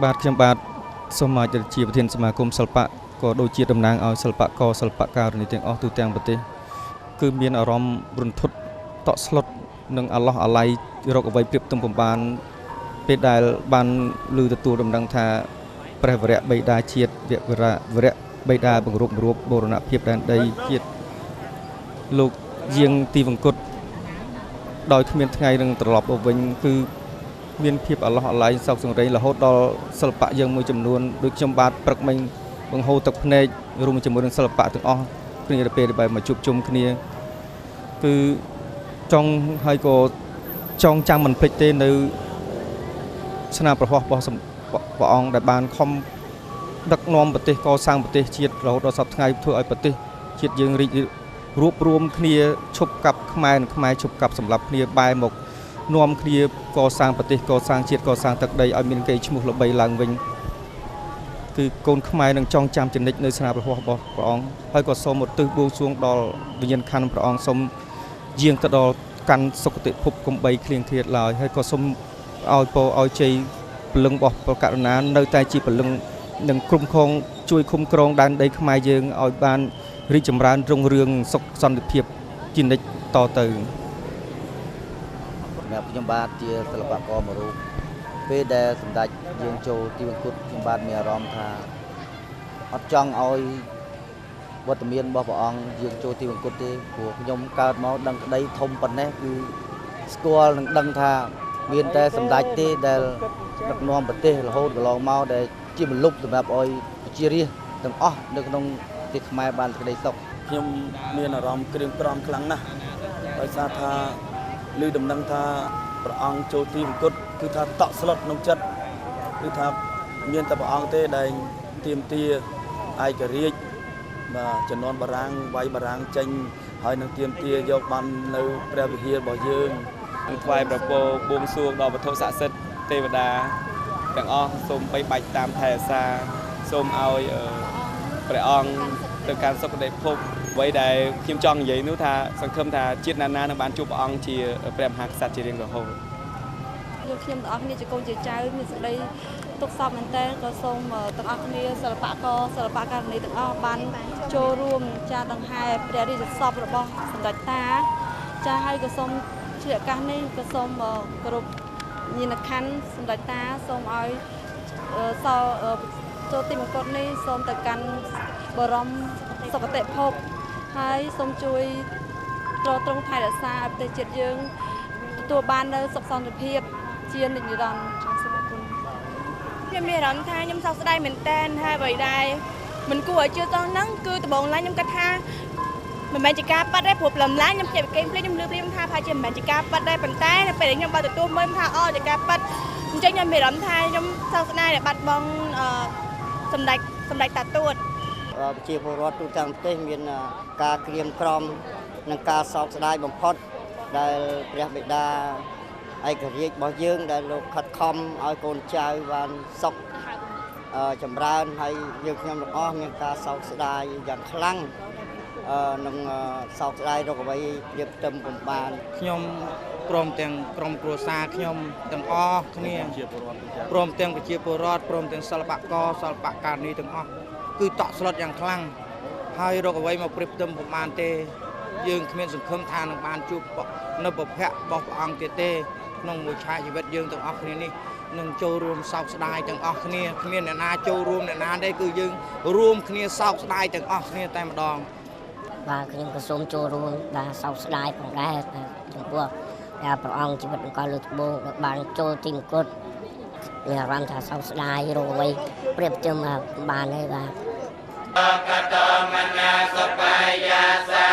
បាទខ្ញុំបាទសូមអាចជាប្រធានសមាគមសិល្បៈក៏ដូចជាតំណាងឲ្យសិល្បករសិល្បករនេះទាំងអស់ទូទាំងប្រទេសគឺមានអារម្មណ៍រន្ធត់តក់ស្លុតនិងអាឡោះអាល័យរកអ្វីព្រៀបផ្ទឹមបំបានពេលដែលបានឮទទួលដំណឹងថាព្រះវរៈបិតាជាតិវរៈបិតាបង្រួបបូរណភាពដែនដីជាតិលោកយាងទីវង្គតដោយគ្មានថ្ងៃនឹងត្រឡប់មកវិញគឺមានភាពអាឡោះអាល័យសោកសង្រេងរហូតដល់សិល្បៈយើងមួយចំនួនដូចខ្ញុំបាទព្រឹកមិញបង្ហូរទឹកភ្នែករួមជាមួយនឹងសិល្បៈទាំងអស់គ្នាទៅពេលដែលមកជួបជុំគ្នាគឺចង់ហើយក៏ចង់ចាំមិនភ្លេចទេនៅស្នាប្រហោះរបស់ព្រះអង្គដែលបានខំដឹកនាំប្រទេសកសាងប្រទេសជាតិរហូតដល់សពថ្ងៃធ្វើឲ្យប្រទេសជាតិយើងរីករួបរวมគ្នាឈប់កាប់ខ្មែរនិងខ្មែរឈប់កាប់សម្លាប់គ្នាបែរមកនាំគ្នាកសាងប្រទេសកសាងជាតិកសាងទឹកដីឲ្យមានកេរ្តិ៍ឈ្មោះល្បីឡើងវិញគឺកូនខ្មែរនឹងចងចាំចនិចនៅស្នាប្រហោះរបស់ព្រះអង្គហើយក៏សូមឧទ្ទិសបួងសួងដល់វិញ្ញាណក្ខន្ធព្រះអង្គសូមយាងទៅដល់កាន់សុគតិភពកុំបីឃ្លៀងឃ្លាតឡើយហើយក៏សូមឲ្យពរឲ្យជ័យពលឹងរបស់ព្រះករុណានៅតែជាពលឹងនឹងគ្រប់គ្រងជួយคุ้មគ្រងដែនដីខ្មែរយើងឲ្យបានរីកចម្រើនរុងរឿងសុខសន្តិភាពជានិច្ចតទៅខ្ញុំបាទជាសិល្បករមួយរូបពេលដែលសម្ដេចយើងចូលទីវង្គតខ្ញុំបាទមានអារម្មណ៍ថាអត់ចង់ឲ្យវត្តមានរបស់ព្រះអង្គយើងចូលទីវង្គតទេព្រោះខ្ញុំកើតមកដឹងក្តីធំប៉ុណ្ណេះគឺស្គាល់និងដឹងថាមានតែសម្ដេចទេដែលដឹកនាំប្រទេសរហូតកន្លងមកដែលជាមលុបសម្រាប់ឲ្យប្រជារាស្ត្រទាំងអស់នៅក្នុងប្រទេសខ្មែរបានសេចក្តីសុខខ្ញុំមានអារម្មណ៍ក្រៀមក្រំខ្លាំងណាស់ដោយសារថាឮដំណឹងថាព្រះអង្គចូលទីវង្គតគឺថាតក់ស្លុតក្នុងចិត្តគឺថាមានតែព្រះអង្គទេដែលទាមទារឯករាជ្យបាទជំនាន់បារាំងវាយបារាំងចេញហើយនឹងទាមទារយកបាននៅព្រះវិហាររបស់យើងនឹងថ្វាយប្រពោបួងសួងដល់វត្ថុស័ក្តិសិទ្ធិទេវតាទាំងអស់សូមបីបាច់តាមថែរក្សាសូមឲ្យព្រះអង្គទៅកាន់សុគតិភពអ្វីដែលខ្ញុំចង់និយាយនោះថាសង្ឃឹមថាជាតិណានឹងបានជួបព្រះអង្គជាព្រះមហាក្សត្រជារៀងរហូតយើងខ្ញុំទាំងអស់គ្នាជាកូនជាចៅមានសេចក្តីទុកសោកមែនទែនក៏សូមទាំងអស់គ្នាសិល្បករសិល្បករនីទាំងអស់បានចូលរួមចាដង្ហែព្រះរាជសពរបស់សម្ដេចតាចាហើយក៏សូមជាឱកាសនេះក៏សូមគោរពញាណក្ខន្ធសម្ដេចតាសូមឲ្យចូលទីមង្គតនេះសូមទៅកាន់បរមសុគតិភពហើយសូមជួយទ្រង់ថែរក្សាឲ្យប្រទេសជាតិយើងទទួលបាននូវសុខសន្តិភាពជានិច្ចនិរន្តរ៍សូមអរគុណខ្ញុំមានអារម្មណ៍ថាខ្ញុំសោកស្ដាយមែនតើហើយអ្វីដែរមិនគួរឲ្យជឿទៅហ្នឹងគឺដំបូងឡើងខ្ញុំគិតថាមិនមែនជាការប៉ັດទេព្រោះព្រលឹមឡើងខ្ញុំភ្ញាក់ពីគេងភ្លេចខ្ញុំលឺព្រាមថាប្រហែលជាមិនមែនជាការប៉ັດដែរប៉ុន្តែនៅពេលខ្ញុំបានទទួលមើលថាអូជាការប៉ັດអញ្ចឹងខ្ញុំមានអារម្មណ៍ថាខ្ញុំសោកស្ដាយដែលបាត់បង់សម្ដេចតាទួតប្រជាពលរដ្ឋទូទាំងប្រទេសមានការក្រៀមក្រំនិងការសោកស្ដាយបំផុតដែលព្រះបិតាឯករាជ្យរបស់យើងដែលលោកខិតខំឲ្យកូនចៅបានសុខចម្រើនហើយយើងខ្ញុំទាំងអស់មានការសោកស្ដាយយ៉ាងខ្លាំងនឹងសោកស្ដាយរកអ្វីព្រៀបផ្ទឹមបំបានខ្ញុំព្រមទាំងក្រុមគ្រួសារខ្ញុំទាំងអស់គ្នាព្រមទាំងប្រជាពលរដ្ឋព្រមទាំងសិល្បករសិល្បករនីទាំងអស់គឺតក់ស្លុតយ៉ាងខ្លាំងហើយរកអ្វីមកព្រៀបផ្ទឹមបំបានទេយើងគ្មានសង្ឃឹមថានឹងបានជួបនៅប្រភពរបស់ព្រះអង្គទៀតទេក្នុងមួយឆាកជីវិតយើងទាំងអស់គ្នានេះនឹងចូលរួមសោកស្ដាយទាំងអស់គ្នាគ្មានអ្នកណាចូលរួមអ្នកណាទេគឺយើងរួមគ្នាសោកស្ដាយទាំងអស់គ្នាតែម្ដងបាទខ្ញុំក៏សូមចូលរួមបាទសោកស្ដាយផងដែរចំពោះព្រះអង្គជីវិតអង្គលើត្បូងបានចូលទីមង្គតមានអារម្មណ៍ថាសោកស្ដាយរកអ្វីប្រៀបផ្ទឹមបានហើយបាទកតមនាសបាយយាសា